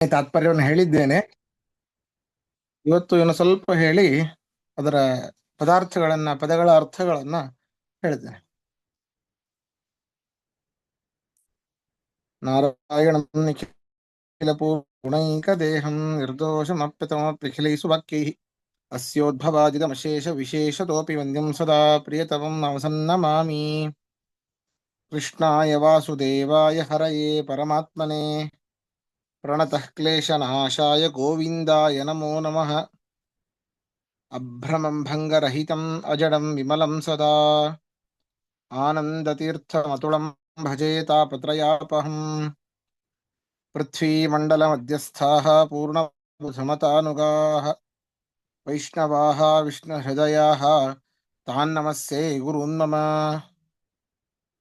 ತಾತ್ಪರ್ಯವನ್ನು ಹೇಳಿದ್ದೇನೆ. ಇವತ್ತು ಇನ್ನು ಸ್ವಲ್ಪ ಹೇಳಿ ಅದರ ಪದಗಳ ಅರ್ಥಗಳನ್ನ ಹೇಳಿದ್ದೇನೆ. ನಾರಾಯಣಂ ನಿಖಿಲ ಪೂರ್ಣೈಕ ದೇಹಂ ನಿರ್ದೋಷಮಪ್ಯತಮಪ್ಯಖಿಲೈಸು ವಾಕ್ಯೈಃ ಅಸ್ಯೋದ್ಭವಾದಿದಮಶೇಷ ವಿಶೇಷತೋಪಿ ವಂದ್ಯಂ ಸದಾ ಪ್ರಿಯತಮಂ ನಮಸನ್ನಮಾಮಿ. ಕೃಷ್ಣಾಯ ವಾಸುದೇವಾಯ ಹರಯೇ ಪರಮಾತ್ಮನೇ ಪ್ರಣತಃ ಕ್ಲೇಶನಾಶಾಯ ಗೋವಿಂದಾಯ ನಮೋ ನಮಃ. ಅಭ್ರಮಂ ಭಂಗರಹಿತಂ ಅಜಡಂ ವಿಮಲಂ ಸದಾ ಆನಂದತೀರ್ಥಮತುಳಂ ಭಜೆ ತಾಪತ್ರಯಾಪಹಂ. ಪೃಥ್ವೀಮಂಡಲಮಧ್ಯಸ್ಥಾಃ ಪೂರ್ಣಬುಧಮತಾನುಗಾಃ ವೈಷ್ಣವಾಃ ವಿಷ್ಣುಹೃದಯಾಃ ತಾನ್ ನಮಸ್ಸೇ ಗುರೂನ್ ಮಮ.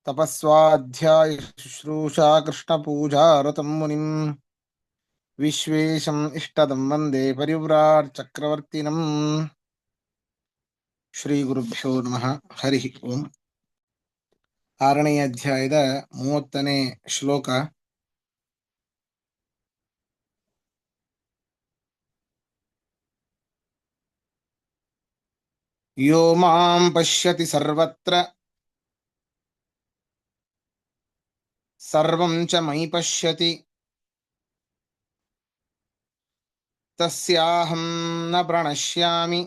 ತಪಸ್ವಾಧ್ಯಾಯ ಶುಶ್ರೂಷಾ ಕೃಷ್ಣಪೂಜಾ ರತಂ ಮುನಿಂ ವಿಶ್ವೇಶಂ ಇಷ್ಟದಂ ವಂದೇ ಪರಿವ್ರಾಟ್ ಚಕ್ರವರ್ತಿನಂ. ಶ್ರೀ ಗುರುಭ್ಯೋ ನಮಃ. ಹರಿ ಓಂ. 6ನೇ ಅಧ್ಯಾಯದ 30ನೇ ಶ್ಲೋಕ. ಯೋ ಮಾಂ ಪಶ್ಯತಿ ಸರ್ವತ್ರ ಸರ್ವಂ ಚ ಮಯಿ ಪಶ್ಯತಿ ತಸ್ಯಾಹಂ ನ ಪ್ರಣಶ್ಯಾಮಿ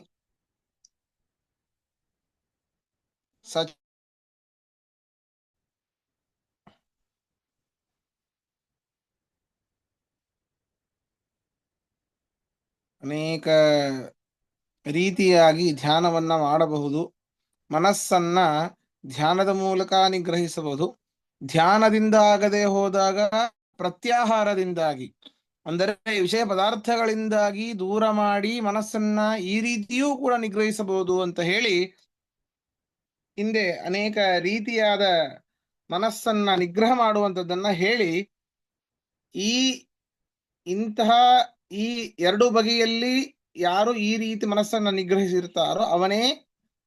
ಸ. ಅನೇಕ ರೀತಿಯಾಗಿ ಧ್ಯಾನವನ್ನ ಮಾಡಬಹುದು. ಮನಸ್ಸನ್ನ ಧ್ಯಾನದ ಮೂಲಕ ನಿಗ್ರಹಿಸಬಹುದು. ಧ್ಯಾನದಿಂದ ಆಗದೆ ಹೋದಾಗ ಪ್ರತ್ಯಾಹಾರದಿಂದಾಗಿ, ಅಂದರೆ ವಿಷಯ ಪದಾರ್ಥಗಳಿಂದಾಗಿ ದೂರ ಮಾಡಿ ಮನಸ್ಸನ್ನ ಈ ರೀತಿಯೂ ಕೂಡ ನಿಗ್ರಹಿಸಬಹುದು ಅಂತ ಹೇಳಿ ಹಿಂದೆ ಅನೇಕ ರೀತಿಯಾದ ಮನಸ್ಸನ್ನ ನಿಗ್ರಹ ಮಾಡುವಂಥದ್ದನ್ನ ಹೇಳಿ, ಇಂತಹ ಈ ಎರಡು ಬಗೆಯಲ್ಲಿ ಯಾರು ಈ ರೀತಿ ಮನಸ್ಸನ್ನ ನಿಗ್ರಹಿಸಿರ್ತಾರೋ ಅವನೇ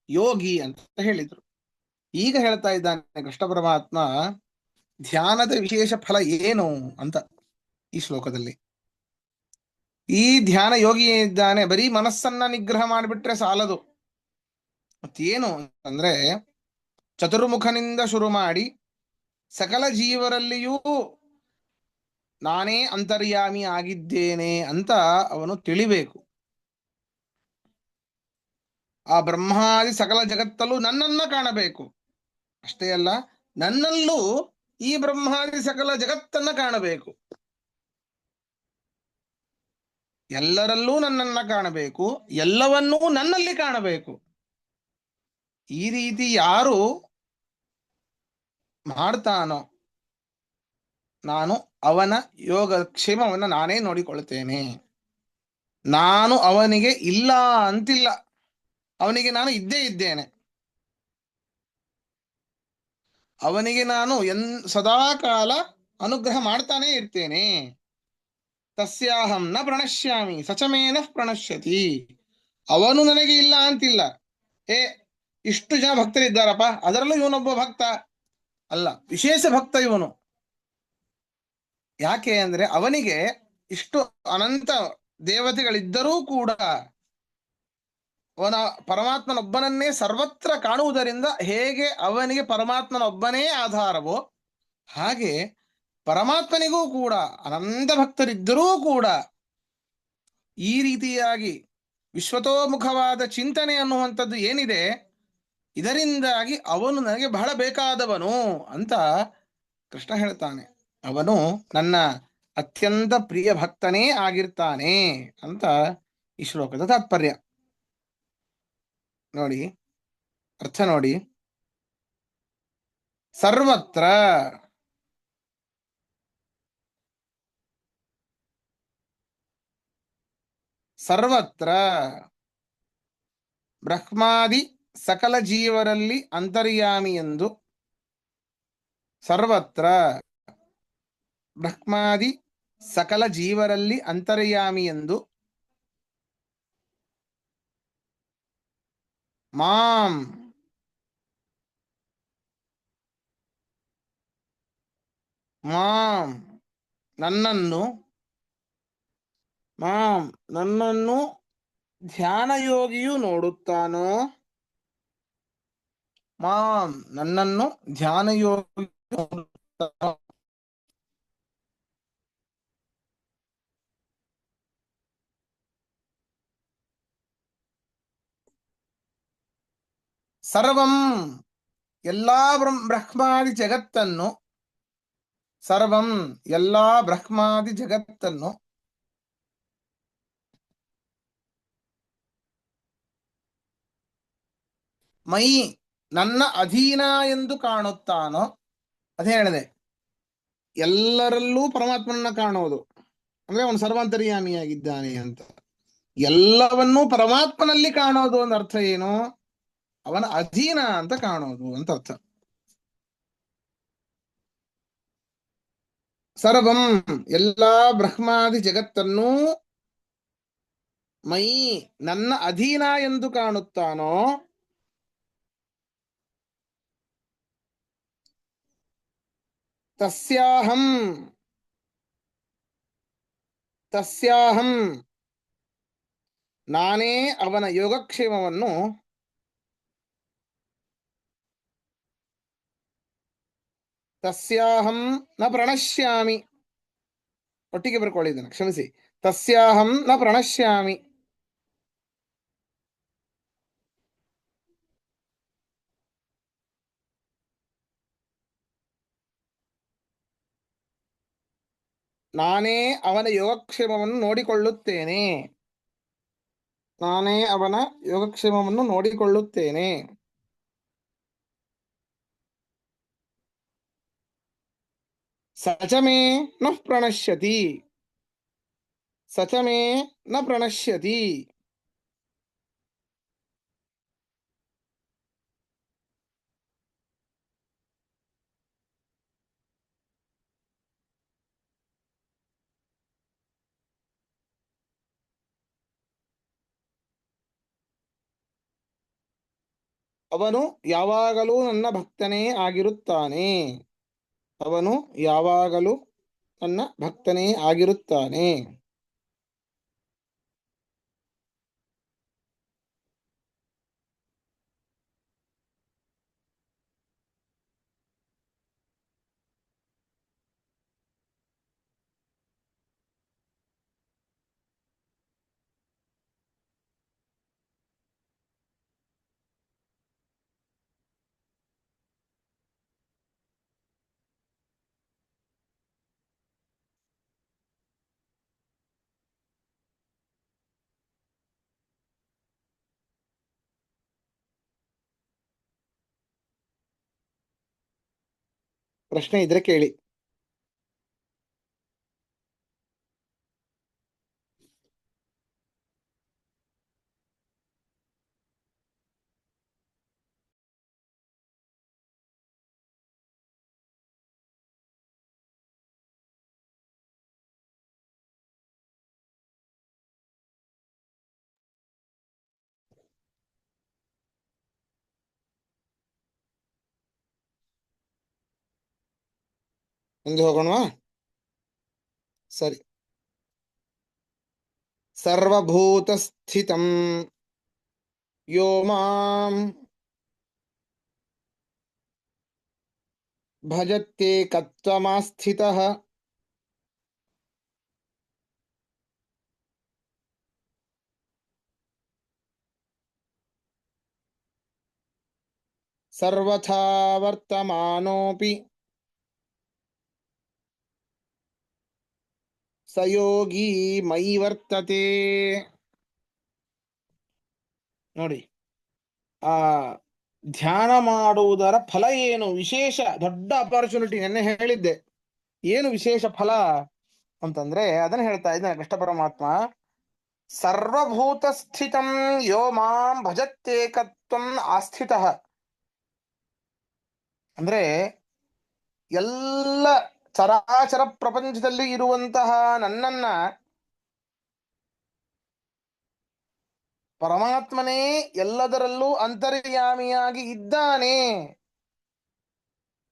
ಯೋಗಿ ಅಂತ ಹೇಳಿದ್ರು. ಈಗ ಹೇಳ್ತಾ ಇದ್ದಾನೆ ಕೃಷ್ಣ ಪರಮಾತ್ಮ ಧ್ಯಾನದ ವಿಶೇಷ ಫಲ ಏನು ಅಂತ ಈ ಶ್ಲೋಕದಲ್ಲಿ. ಈ ಧ್ಯಾನ ಯೋಗಿ ಇದ್ದಾನೆ, ಬರೀ ಮನಸ್ಸನ್ನ ನಿಗ್ರಹ ಮಾಡಿಬಿಟ್ರೆ ಸಾಲದು. ಮತ್ತೇನು ಅಂದ್ರೆ ಚತುರ್ಮುಖನಿಂದ ಶುರು ಮಾಡಿ ಸಕಲ ಜೀವರಲ್ಲಿಯೂ ನಾನೇ ಅಂತರ್ಯಾಮಿ ಆಗಿದ್ದೇನೆ ಅಂತ ಅವನು ತಿಳಿಬೇಕು. ಆ ಬ್ರಹ್ಮಾದಿ ಸಕಲ ಜಗತ್ತಲ್ಲೂ ನನ್ನನ್ನ ಕಾಣಬೇಕು. ಅಷ್ಟೇ ಅಲ್ಲ, ನನ್ನಲ್ಲೂ ಈ ಬ್ರಹ್ಮಾದಿ ಸಕಲ ಜಗತ್ತನ್ನ ಕಾಣಬೇಕು. ಎಲ್ಲರಲ್ಲೂ ನನ್ನನ್ನ ಕಾಣಬೇಕು, ಎಲ್ಲವನ್ನೂ ನನ್ನಲ್ಲಿ ಕಾಣಬೇಕು. ಈ ರೀತಿ ಯಾರು ಮಾಡ್ತಾನೋ ನಾನು ಅವನ ಯೋಗಕ್ಷೇಮವನ್ನು ನಾನೇ ನೋಡಿಕೊಳ್ತೇನೆ. ನಾನು ಅವನಿಗೆ ಇಲ್ಲ ಅಂತಿಲ್ಲ, ಅವನಿಗೆ ನಾನು ಇದ್ದೇ ಇದ್ದೇನೆ. ಅವನಿಗೆ ನಾನು ಸದಾ ಕಾಲ ಅನುಗ್ರಹ ಮಾಡ್ತಾನೇ ಇರ್ತೇನೆ. ತಸ್ಯಾಹಂ ನ ಪ್ರಣಶ್ಯಾಮಿ ಸಚಮೇನ ಪ್ರಣಶ್ಯತಿ. ಅವನು ನನಗೆ ಇಲ್ಲ ಅಂತಿಲ್ಲ. ಇಷ್ಟು ಜನ ಭಕ್ತರಿದ್ದಾರಪ್ಪ, ಅದರಲ್ಲೂ ಇವನೊಬ್ಬ ಭಕ್ತ ಅಲ್ಲ, ವಿಶೇಷ ಭಕ್ತ ಇವನು. ಯಾಕೆ ಅಂದ್ರೆ ಅವನಿಗೆ ಇಷ್ಟು ಅನಂತ ದೇವತೆಗಳಿದ್ದರೂ ಕೂಡ ಅವನ ಪರಮಾತ್ಮನೊಬ್ಬನನ್ನೇ ಸರ್ವತ್ರ ಕಾಣುವುದರಿಂದ ಹೇಗೆ ಅವನಿಗೆ ಪರಮಾತ್ಮನೊಬ್ಬನೇ ಆಧಾರವೋ ಹಾಗೆ ಪರಮಾತ್ಮನಿಗೂ ಕೂಡ ಅನಂತ ಭಕ್ತರಿದ್ದರೂ ಕೂಡ ಈ ರೀತಿಯಾಗಿ ವಿಶ್ವತೋಮುಖವಾದ ಚಿಂತನೆ ಅನ್ನುವಂಥದ್ದು ಏನಿದೆ, ಇದರಿಂದಾಗಿ ಅವನು ನನಗೆ ಬಹಳ ಬೇಕಾದವನು ಅಂತ ಕೃಷ್ಣ ಹೇಳ್ತಾನೆ. ಅವನು ನನ್ನ ಅತ್ಯಂತ ಪ್ರಿಯ ಭಕ್ತನೇ ಆಗಿರ್ತಾನೆ ಅಂತ ಈ ಶ್ಲೋಕದ ತಾತ್ಪರ್ಯ. ನೋಡಿ, ಅರ್ಥ ನೋಡಿ. ಸರ್ವತ್ರ ಸರ್ವತ್ರ ಬ್ರಹ್ಮಾದಿ ಸಕಲ ಜೀವರಲ್ಲಿ ಅಂತರ್ಯಾಮಿ ಎಂದು, ಸರ್ವತ್ರ ಬ್ರಹ್ಮಾದಿ ಸಕಲ ಜೀವರಲ್ಲಿ ಅಂತರ್ಯಾಮಿ ಎಂದು, ಮಾಂ ಮಾಂ ನನ್ನನ್ನು ಮಾಂ ನನ್ನನ್ನು ಧ್ಯಾನ ಯೋಗಿಯು ನೋಡುತ್ತಾನೋ, ಮಾಂ ನನ್ನನ್ನು ಧ್ಯಾನ ಯೋಗಿ ನೋಡುತ್ತಾನೋ, ಸರ್ವಂ ಎಲ್ಲಾ ಬ್ರಹ್ಮಾದಿ ಜಗತ್ತನ್ನು, ಸರ್ವಂ ಎಲ್ಲಾ ಬ್ರಹ್ಮಾದಿ ಜಗತ್ತನ್ನು, ಮೈ ನನ್ನ ಅಧೀನ ಎಂದು ಕಾಣುತ್ತಾನೋ. ಅದೇ ಹೇಳಿದೆ, ಎಲ್ಲರಲ್ಲೂ ಪರಮಾತ್ಮನನ್ನ ಕಾಣುವುದು ಅಂದ್ರೆ ಅವನು ಸರ್ವಾಂತರ್ಯಾಮಿಯಾಗಿದ್ದಾನೆ ಅಂತ. ಎಲ್ಲವನ್ನೂ ಪರಮಾತ್ಮನಲ್ಲಿ ಕಾಣೋದು ಅಂತ ಅರ್ಥ ಏನು? ಅವನ ಅಧೀನ ಅಂತ ಕಾಣೋದು ಅಂತ ಅರ್ಥ. ಸರ್ವಂ ಎಲ್ಲಾ ಬ್ರಹ್ಮಾದಿ ಜಗತ್ತನ್ನು ಮೈ ನನ್ನ ಅಧೀನ ಎಂದು ಕಾಣುತ್ತಾನೋ, ತಸ್ಯಾಹಂ ತಸ್ಯಾಹಂ ನಾನೇ ಅವನ ಯೋಗಕ್ಷೇಮವನ್ನು ತಸ್ಯಾಹಂ ನ ಪ್ರಣಶ್ಯಾಮಿ. ಒಟ್ಟಿಗೆ ಬರ್ಕೊಳ್ಳಿದ್ದೇನೆ, ಕ್ಷಮಿಸಿ. ತಸ್ಯಾಹಂ ನ ಪ್ರಣಶ್ಯಾಮಿ. ನಾನೇ ಅವನ ಯೋಗಕ್ಷೇಮವನ್ನು ನೋಡಿಕೊಳ್ಳುತ್ತೇನೆ. ನಾನೇ ಅವನ ಯೋಗಕ್ಷೇಮವನ್ನು ನೋಡಿಕೊಳ್ಳುತ್ತೇನೆ. ಸಚಮೇ ನ ಪ್ರಣಶ್ಯತಿ. ಸಚಮೇ ನ ಪ್ರಣಶ್ಯತಿ. ಅವನು ಯಾವಾಗಲೂ ನನ್ನ ಭಕ್ತನೇ ಆಗಿರುತ್ತಾನೆ. ಅವನು ಯಾವಾಗಲೂ ನನ್ನ ಭಕ್ತನೇ ಆಗಿರುತ್ತಾನೆ. ಪ್ರಶ್ನೆ ಇದ್ರೆ ಕೇಳಿ. ಮುಂದೆ ಹೋಗೋಣವಾ? ಸರಿ. ಸರ್ವಭೂತ ಸ್ಥಿತಂ ಯೋ ಮಾಂ ಭಜತ್ಯೇಕತ್ವಮಾಸ್ಥಿತಃ ಸರ್ವಥಾ ವರ್ತಮಾನೋಪಿ ಸ ಯೋಗಿ ಮಯಿ ವರ್ತತೆ. ನೋಡಿ, ಆ ಧ್ಯಾನ ಮಾಡುವುದರ ಫಲ ಏನು, ವಿಶೇಷ ದೊಡ್ಡ ಅಪಾರ್ಚುನಿಟಿ. ನೆನ್ನೆ ಹೇಳಿದ್ದೆ ಏನು ವಿಶೇಷ ಫಲ ಅಂತಂದ್ರೆ ಅದನ್ನ ಹೇಳ್ತಾ ಇದ್ದಾನೆ ಕೃಷ್ಣ ಪರಮಾತ್ಮ. ಸರ್ವಭೂತ ಸ್ಥಿತಂ ಯೋ ಮಾಂ ಭಜತ್ಯೇಕತ್ವಂ ಆಸ್ಥಿತಃ ಅಂದ್ರೆ ಎಲ್ಲ ಚರಾಚರ ಪ್ರಪಂಚದಲ್ಲಿ ಇರುವಂತಹ ನನ್ನನ್ನ ಪರಮಾತ್ಮನೇ ಎಲ್ಲದರಲ್ಲೂ ಅಂತರ್ಯಾಮಿಯಾಗಿ ಇದ್ದಾನೆ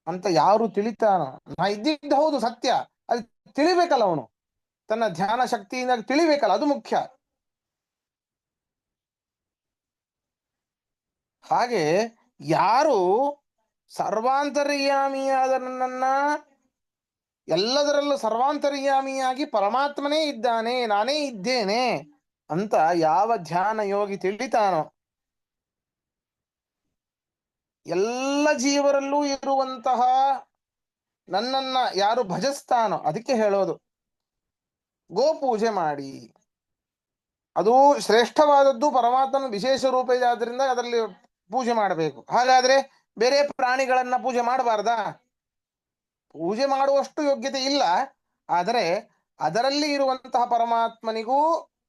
ಅಂತ ಯಾರು ತಿಳಿತಾನೋ, ನಾ ಇದ್ದಿದ್ದು ಹೌದು ಸತ್ಯ, ಅದು ತಿಳಿಬೇಕಲ್ಲ ಅವನು. ತನ್ನ ಧ್ಯಾನ ಶಕ್ತಿಯಿಂದ ತಿಳಿಬೇಕಲ್ಲ, ಅದು ಮುಖ್ಯ. ಹಾಗೆ ಯಾರು ಸರ್ವಾಂತರ್ಯಾಮಿಯಾದ ನನ್ನನ್ನ ಎಲ್ಲದರಲ್ಲೂ ಸರ್ವಾಂತರ್ಯಾಮಿಯಾಗಿ ಪರಮಾತ್ಮನೇ ಇದ್ದಾನೆ, ನಾನೇ ಇದ್ದೇನೆ ಅಂತ ಯಾವ ಧ್ಯಾನ ಯೋಗಿ ತಿಳಿತಾನೋ, ಎಲ್ಲ ಜೀವರಲ್ಲೂ ಇರುವಂತಹ ನನ್ನನ್ನ ಯಾರು ಭಜಿಸ್ತಾನೋ, ಅದಕ್ಕೆ ಹೇಳೋದು ಗೋಪೂಜೆ ಮಾಡಿ. ಅದು ಶ್ರೇಷ್ಠವಾದದ್ದು, ಪರಮಾತ್ಮನ ವಿಶೇಷ ರೂಪ ಇದೆ, ಆದ್ರಿಂದ ಅದರಲ್ಲಿ ಪೂಜೆ ಮಾಡಬೇಕು. ಹಾಗಾದ್ರೆ ಬೇರೆ ಪ್ರಾಣಿಗಳನ್ನ ಪೂಜೆ ಮಾಡಬಾರ್ದಾ? ಪೂಜೆ ಮಾಡುವಷ್ಟು ಯೋಗ್ಯತೆ ಇಲ್ಲ, ಆದರೆ ಅದರಲ್ಲಿ ಇರುವಂತಹ ಪರಮಾತ್ಮನಿಗೂ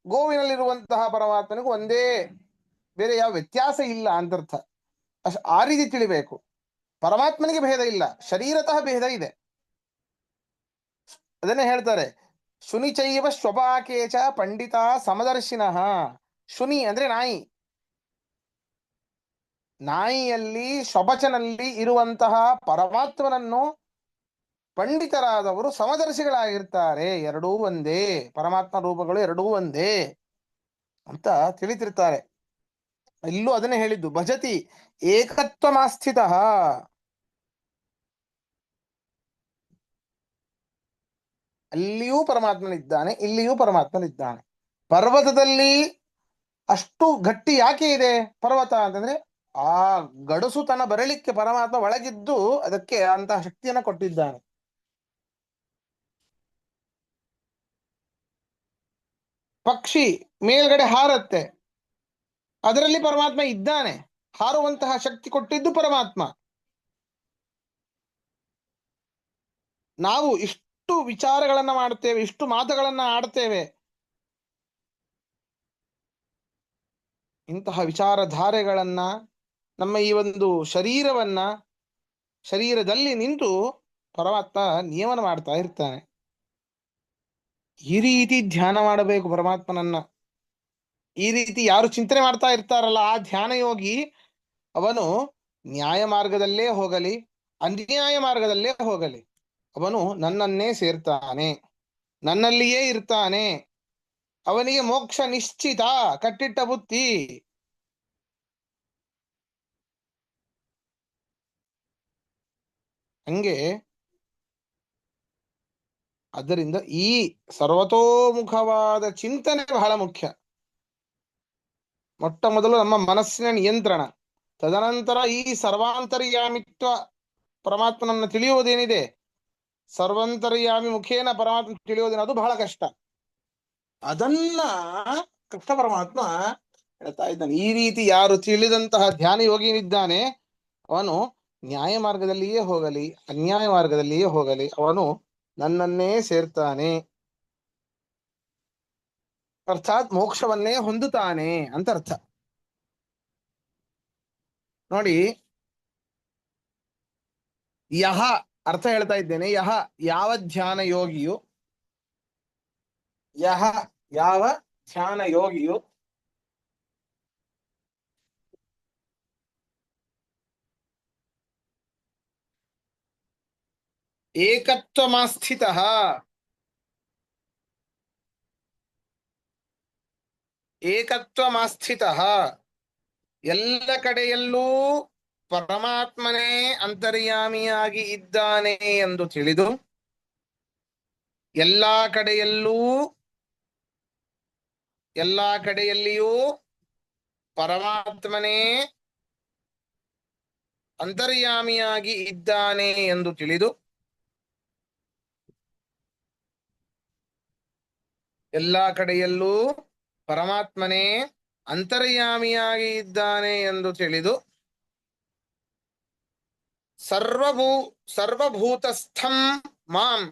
ಗೋವಿನಲ್ಲಿರುವಂತಹ ಪರಮಾತ್ಮನಿಗೂ ಒಂದೇ, ಬೇರೆ ಯಾವ ವ್ಯತ್ಯಾಸ ಇಲ್ಲ ಅಂತರ್ಥ. ಆ ರೀತಿ ತಿಳಿಬೇಕು. ಪರಮಾತ್ಮನಿಗೆ ಭೇದ ಇಲ್ಲ, ಶರೀರತಃ ಭೇದ ಇದೆ. ಅದನ್ನೇ ಹೇಳ್ತಾರೆ, ಶುನಿಚೈವ ಶ್ವಪಾಕೇಚ ಪಂಡಿತ ಸಮದರ್ಶಿನಃ. ಶುನಿ ಅಂದ್ರೆ ನಾಯಿ. ನಾಯಿಯಲ್ಲಿ ಶ್ವಪಚನಲ್ಲಿ ಇರುವಂತಹ ಪರಮಾತ್ಮನನ್ನು ಪಂಡಿತರಾದವರು ಸಮದರ್ಶಿಗಳಾಗಿರ್ತಾರೆ. ಎರಡೂ ಒಂದೇ, ಪರಮಾತ್ಮ ರೂಪಗಳು ಎರಡೂ ಒಂದೇ ಅಂತ ತಿಳಿತಿರ್ತಾರೆ. ಇಲ್ಲೂ ಅದನ್ನೇ ಹೇಳಿದ್ದು, ಭಜತಿ ಏಕತ್ವಮಾಸ್ಥಿತ. ಅಲ್ಲಿಯೂ ಪರಮಾತ್ಮನಿದ್ದಾನೆ, ಇಲ್ಲಿಯೂ ಪರಮಾತ್ಮನಿದ್ದಾನೆ. ಪರ್ವತದಲ್ಲಿ ಅಷ್ಟು ಗಟ್ಟಿ ಯಾಕೆ ಇದೆ ಪರ್ವತ ಅಂತಂದ್ರೆ, ಆ ಗಡಸುತನ ಬರಲಿಕ್ಕೆ ಪರಮಾತ್ಮ ಒಳಗಿದ್ದು ಅದಕ್ಕೆ ಅಂತಹ ಶಕ್ತಿಯನ್ನ ಕೊಟ್ಟಿದ್ದಾನೆ. ಪಕ್ಷಿ ಮೇಲ್ಗಡೆ ಹಾರತ್ತೆ, ಅದರಲ್ಲಿ ಪರಮಾತ್ಮ ಇದ್ದಾನೆ, ಹಾರುವಂತಹ ಶಕ್ತಿ ಕೊಟ್ಟಿದ್ದು ಪರಮಾತ್ಮ. ನಾವು ಇಷ್ಟು ವಿಚಾರಗಳನ್ನ ಮಾಡ್ತೇವೆ, ಇಷ್ಟು ಮಾತುಗಳನ್ನ ಆಡ್ತೇವೆ, ಇಂತಹ ವಿಚಾರಧಾರೆಗಳನ್ನ ನಮ್ಮ ಈ ಒಂದು ಶರೀರದಲ್ಲಿ ನಿಂತು ಪರಮಾತ್ಮ ನಿಯಮನ ಮಾಡ್ತಾ ಇರ್ತಾನೆ. ಈ ರೀತಿ ಧ್ಯಾನ ಮಾಡಬೇಕು ಪರಮಾತ್ಮನನ್ನ. ಈ ರೀತಿ ಯಾರು ಚಿಂತನೆ ಮಾಡ್ತಾ ಇರ್ತಾರಲ್ಲ, ಆ ಧ್ಯಾನ ಯೋಗಿ ಅವನು ನ್ಯಾಯ ಮಾರ್ಗದಲ್ಲೇ ಹೋಗಲಿ, ಅನ್ಯಾಯ ಮಾರ್ಗದಲ್ಲೇ ಹೋಗಲಿ, ಅವನು ನನ್ನನ್ನೇ ಸೇರ್ತಾನೆ, ನನ್ನಲ್ಲಿಯೇ ಇರ್ತಾನೆ. ಅವನಿಗೆ ಮೋಕ್ಷ ನಿಶ್ಚಿತ, ಕಟ್ಟಿಟ್ಟ ಬುತ್ತಿ. ಹಂಗೆ ಆದ್ದರಿಂದ ಈ ಸರ್ವತೋಮುಖವಾದ ಚಿಂತನೆ ಬಹಳ ಮುಖ್ಯ. ಮೊಟ್ಟ ಮೊದಲು ನಮ್ಮ ಮನಸ್ಸಿನ ನಿಯಂತ್ರಣ, ತದನಂತರ ಈ ಸರ್ವಾಂತರ್ಯಾಮಿತ್ವ ಪರಮಾತ್ಮನನ್ನು ತಿಳಿಯುವುದೇನಿದೆ, ಸರ್ವಾಂತರ್ಯಾಮಿ ಮುಖೇನ ಪರಮಾತ್ಮ ತಿಳಿಯೋದೇನು, ಅದು ಬಹಳ ಕಷ್ಟ. ಅದನ್ನ ಕೃಷ್ಣ ಪರಮಾತ್ಮ ಹೇಳ್ತಾ ಇದ್ದಾನೆ. ಈ ರೀತಿ ಯಾರು ತಿಳಿದಂತಹ ಧ್ಯಾನ ಯೋಗಿನಿದ್ದಾನೆ, ಅವನು ನ್ಯಾಯ ಮಾರ್ಗದಲ್ಲಿಯೇ ಹೋಗಲಿ, ಅನ್ಯಾಯ ಮಾರ್ಗದಲ್ಲಿಯೇ ಹೋಗಲಿ, ಅವನು ನನ್ನನ್ನೇ ಸೇರ್ತಾನೆ, ಅರ್ಥಾತ್ ಮೋಕ್ಷವನ್ನೇ ಹೊಂದುತ್ತಾನೆ ಅಂತ ಅರ್ಥ. ನೋಡಿ, ಯಹ ಅರ್ಥ ಹೇಳ್ತಾ ಇದ್ದೇನೆ. ಯಹ ಯಾವ ಧ್ಯಾನ ಯೋಗಿಯು, ಯಹ ಯಾವ ಧ್ಯಾನ ಯೋಗಿಯು ಏಕತ್ವಮಾಸ್ಥಿತಃ, ಏಕತ್ವಮಾಸ್ಥಿತಃ, ಎಲ್ಲ ಕಡೆಯಲ್ಲೂ ಪರಮಾತ್ಮನೇ ಅಂತರ್ಯಾಮಿಯಾಗಿ ಇದ್ದಾನೆ ಎಂದು ತಿಳಿದು, ಎಲ್ಲಾ ಕಡೆಯಲ್ಲೂ ಎಲ್ಲಾ ಕಡೆಯಲ್ಲಿಯೂ ಪರಮಾತ್ಮನೇ ಅಂತರ್ಯಾಮಿಯಾಗಿ ಇದ್ದಾನೆ ಎಂದು ತಿಳಿದು, ಎಲ್ಲಾ ಕಡೆಯಲ್ಲೂ ಪರಮಾತ್ಮನೇ ಅಂತರ್ಯಾಮಿಯಾಗಿ ಇದ್ದಾನೆ ಎಂದು ತಿಳಿದು, ಸರ್ವಭೂತಸ್ಥಂ ಮಾಂ,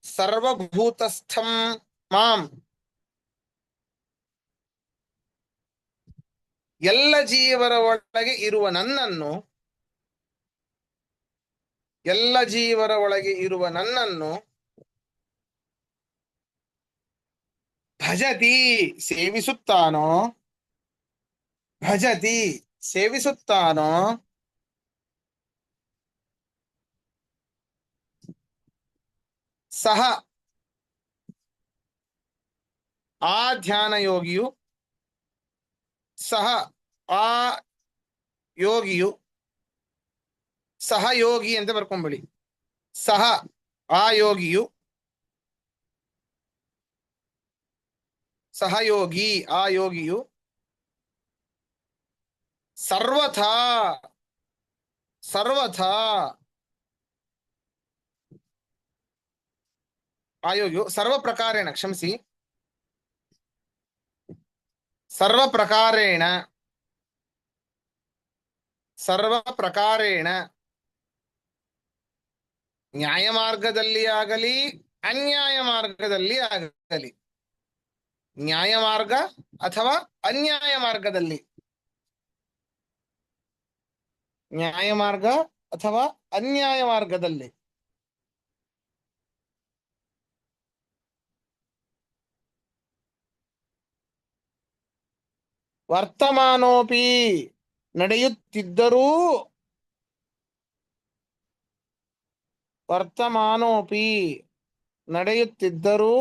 ಸರ್ವಭೂತಸ್ಥಂ ಮಾಂ, ಎಲ್ಲ ಜೀವರ ಒಳಗೆ ಇರುವ ನನ್ನನ್ನು, ಎಲ್ಲ ಜೀವರ ಒಳಗೆ ಇರುವ ನನ್ನನ್ನು ಭಜತಿ ಸೇವಿಸುತ್ತಾನೋ, ಭಜತಿ ಸೇವಿಸುತ್ತಾನೋ, ಸಹ ಆ ಧ್ಯಾನ ಯೋಗಿಯು ಸಹ ಆ ಯೋಗಿಯು ಸಹಯೋಗಿ ಅಂತ ಬರ್ಕೊಂಬಿಡಿ. ಸಹ ಆ ಯೋಗಿಯು ಸಹಯೋಗಿ ಆ ಯೋಗಿಯು ಸರ್ವಥಾ ಸರ್ವಥಾ ಆ ಯೋಗಿಯು ಸರ್ವ ಪ್ರಕಾರೇಣ ಕ್ಷಮಿಸಿ ಸರ್ವ ಪ್ರಕಾರೇಣ ಸರ್ವ ಪ್ರಕಾರೇಣ ನ್ಯಾಯ ಮಾರ್ಗದಲ್ಲಿ ಆಗಲಿ ಅನ್ಯಾಯ ಮಾರ್ಗದಲ್ಲಿ ಆಗಲಿ, ನ್ಯಾಯ ಮಾರ್ಗ ಅಥವಾ ಅನ್ಯಾಯ ಮಾರ್ಗದಲ್ಲಿ, ನ್ಯಾಯ ಮಾರ್ಗ ಅಥವಾ ಅನ್ಯಾಯ ಮಾರ್ಗದಲ್ಲಿ ವರ್ತಮಾನೋಪಿ ನಡೆಯುತ್ತಿದ್ದರೂ ವರ್ತಮಾನೋಪಿ ನಡೆಯುತ್ತಿದ್ದರೂ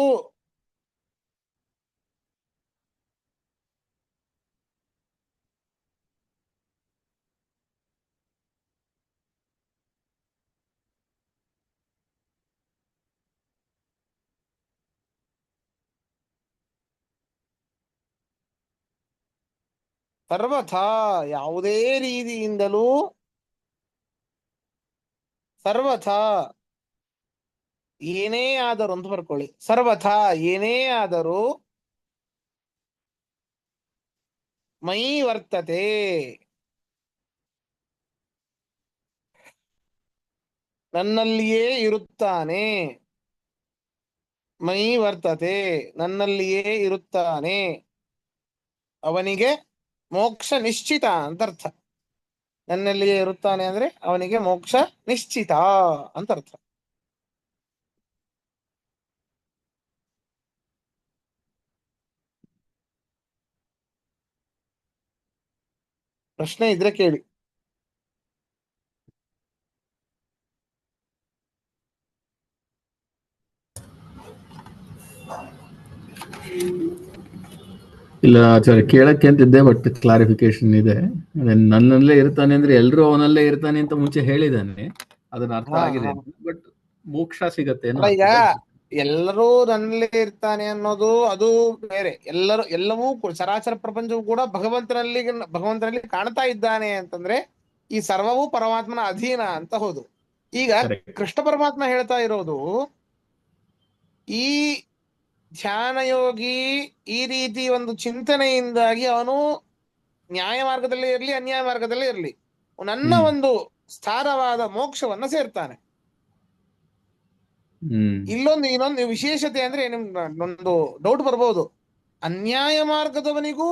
ಸರ್ವಥಾ ಯಾವುದೇ ರೀತಿಯಿಂದಲೂ ಸರ್ವಥಾ ಏನೇ ಆದರೂ ಅಂತ ಬರ್ಕೊಳ್ಳಿ. ಸರ್ವಥಾ ಏನೇ ಆದರೂ ಮೈ ವರ್ತತೆ ನನ್ನಲ್ಲಿಯೇ ಇರುತ್ತಾನೆ, ಮೈ ವರ್ತತೆ ನನ್ನಲ್ಲಿಯೇ ಇರುತ್ತಾನೆ, ಅವನಿಗೆ ಮೋಕ್ಷ ನಿಶ್ಚಿತ ಅಂತ ಅರ್ಥ. ನನ್ನಲ್ಲಿಯೇ ಇರುತ್ತಾನೆ ಅಂದ್ರೆ ಅವನಿಗೆ ಮೋಕ್ಷ ನಿಶ್ಚಿತ ಅಂತ ಅರ್ಥ. ಪ್ರಶ್ನೆ ಇದ್ರೆ ಕೇಳಿ. ಇಲ್ಲ ಆಚಾರ್ಯ, ಕೇಳಕ್ಕೆ ಅಂತಿದ್ದೆ, ಬಟ್ ಕ್ಲಾರಿಫಿಕೇಶನ್ ಇದೆ. ನನ್ನಲ್ಲೇ ಇರ್ತಾನೆ ಅಂದ್ರೆ ಎಲ್ರೂ ಅವನಲ್ಲೇ ಇರ್ತಾನೆ ಅಂತ ಮುಂಚೆ ಹೇಳಿದಾನೆ, ಅದನ್ನ ಅರ್ಥ ಆಗಿದೆ. ಬಟ್ ಮೋಕ್ಷ ಸಿಗತ್ತೆ ಈಗ ಎಲ್ಲರೂ ನನ್ನಲ್ಲೇ ಇರ್ತಾನೆ ಅನ್ನೋದು ಅದು ಬೇರೆ. ಎಲ್ಲವೂ ಚರಾಚರ ಪ್ರಪಂಚವೂ ಕೂಡ ಭಗವಂತನಲ್ಲಿ ಕಾಣ್ತಾ ಇದ್ದಾನೆ ಅಂತಂದ್ರೆ ಈ ಸರ್ವವೂ ಪರಮಾತ್ಮನ ಅಧೀನ ಅಂತ ಹೌದು. ಈಗ ಕೃಷ್ಣ ಪರಮಾತ್ಮ ಹೇಳ್ತಾ ಇರೋದು, ಈ ಧ್ಯಾನ ಯೋಗಿ ಈ ರೀತಿ ಒಂದು ಚಿಂತನೆಯಿಂದಾಗಿ ಅವನು ನ್ಯಾಯ ಮಾರ್ಗದಲ್ಲೇ ಇರ್ಲಿ ಅನ್ಯಾಯ ಮಾರ್ಗದಲ್ಲೇ ಇರ್ಲಿ ನನ್ನ ಒಂದು ಸ್ಥಾನವಾದ ಮೋಕ್ಷವನ್ನ ಸೇರ್ತಾನೆ. ಇನ್ನೊಂದು ವಿಶೇಷತೆ ಅಂದ್ರೆ ನಿಮ್ಗೊಂದು ಡೌಟ್ ಬರ್ಬೋದು, ಅನ್ಯಾಯ ಮಾರ್ಗದವನಿಗೂ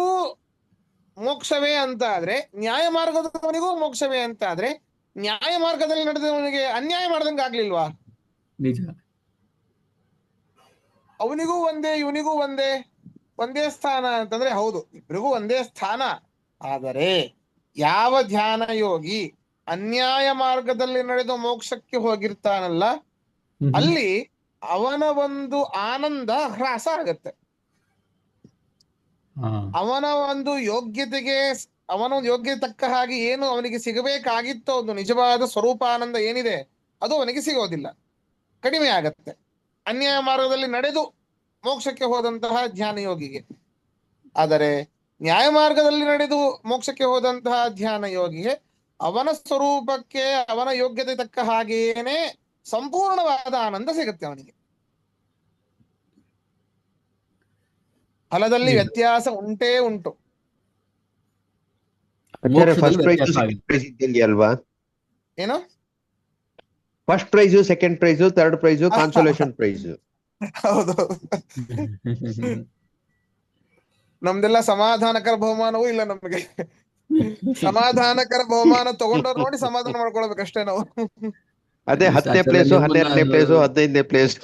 ಮೋಕ್ಷವೇ ಅಂತ ಆದ್ರೆ ನ್ಯಾಯ ಮಾರ್ಗದವನಿಗೂ ಮೋಕ್ಷವೇ ಅಂತ ಆದ್ರೆ ನ್ಯಾಯ ಮಾರ್ಗದಲ್ಲಿ ನಡೆದವನಿಗೆ ಅನ್ಯಾಯ ಮಾಡ್ದಂಗೆ ಆಗ್ಲಿಲ್ವಾ? ನಿಜ. ಅವನಿಗೂ ಒಂದೇ ಇವನಿಗೂ ಒಂದೇ ಸ್ಥಾನ ಅಂತಂದ್ರೆ ಹೌದು, ಇಬ್ಬರಿಗೂ ಒಂದೇ ಸ್ಥಾನ. ಆದರೆ ಯಾವ ಧ್ಯಾನ ಯೋಗಿ ಅನ್ಯಾಯ ಮಾರ್ಗದಲ್ಲಿ ನಡೆದು ಮೋಕ್ಷಕ್ಕೆ ಹೋಗಿರ್ತಾನಲ್ಲ, ಅಲ್ಲಿ ಅವನ ಒಂದು ಆನಂದ ಹ್ರಾಸ ಆಗತ್ತೆ. ಅವನ ಒಂದು ಯೋಗ್ಯತೆಗೆ ತಕ್ಕ ಹಾಗೆ ಏನು ಅವನಿಗೆ ಸಿಗಬೇಕಾಗಿತ್ತೋ ಒಂದು ನಿಜವಾದ ಸ್ವರೂಪಾನಂದ ಏನಿದೆ ಅದು ಅವನಿಗೆ ಸಿಗೋದಿಲ್ಲ, ಕಡಿಮೆ ಆಗತ್ತೆ ಅನ್ಯಾಯ ಮಾರ್ಗದಲ್ಲಿ ನಡೆದು ಮೋಕ್ಷಕ್ಕೆ ಹೋದಂತಹ ಧ್ಯಾನ ಯೋಗಿಗೆ. ಆದರೆ ನ್ಯಾಯ ಮಾರ್ಗದಲ್ಲಿ ನಡೆದು ಮೋಕ್ಷಕ್ಕೆ ಹೋದಂತಹ ಧ್ಯಾನ ಯೋಗಿಗೆ ಅವನ ಸ್ವರೂಪಕ್ಕೆ ಅವನ ಯೋಗ್ಯತೆ ತಕ್ಕ ಹಾಗೇನೆ ಸಂಪೂರ್ಣವಾದ ಆನಂದ ಸಿಗುತ್ತೆ ಅವನಿಗೆ. ಫಲದಲ್ಲಿ ವ್ಯತ್ಯಾಸ ಉಂಟೇ ಉಂಟು. ಅಲ್ವಾ? ಏನು first prize, second prize, third prize, consolation prize. ಹೌದು, ನಮ್ದೆಲ್ಲ ಸಮಾಧಾನಕರ ಬಹುಮಾನವೂ ಇಲ್ಲ ನಮಗೆ. ಸಮಾಧಾನಕರ ಬಹುಮಾನ ತಗೊಂಡವ್ರು ನೋಡಿ ಸಮಾಧಾನ ಮಾಡ್ಕೊಳ್ಬೇಕಷ್ಟೇ ನಾವು. ಅದೇ 10ನೇ ಪ್ಲೇಸ್, 12ನೇ ಪ್ಲೇಸ್, 15ನೇ ಪ್ಲೇಸ್.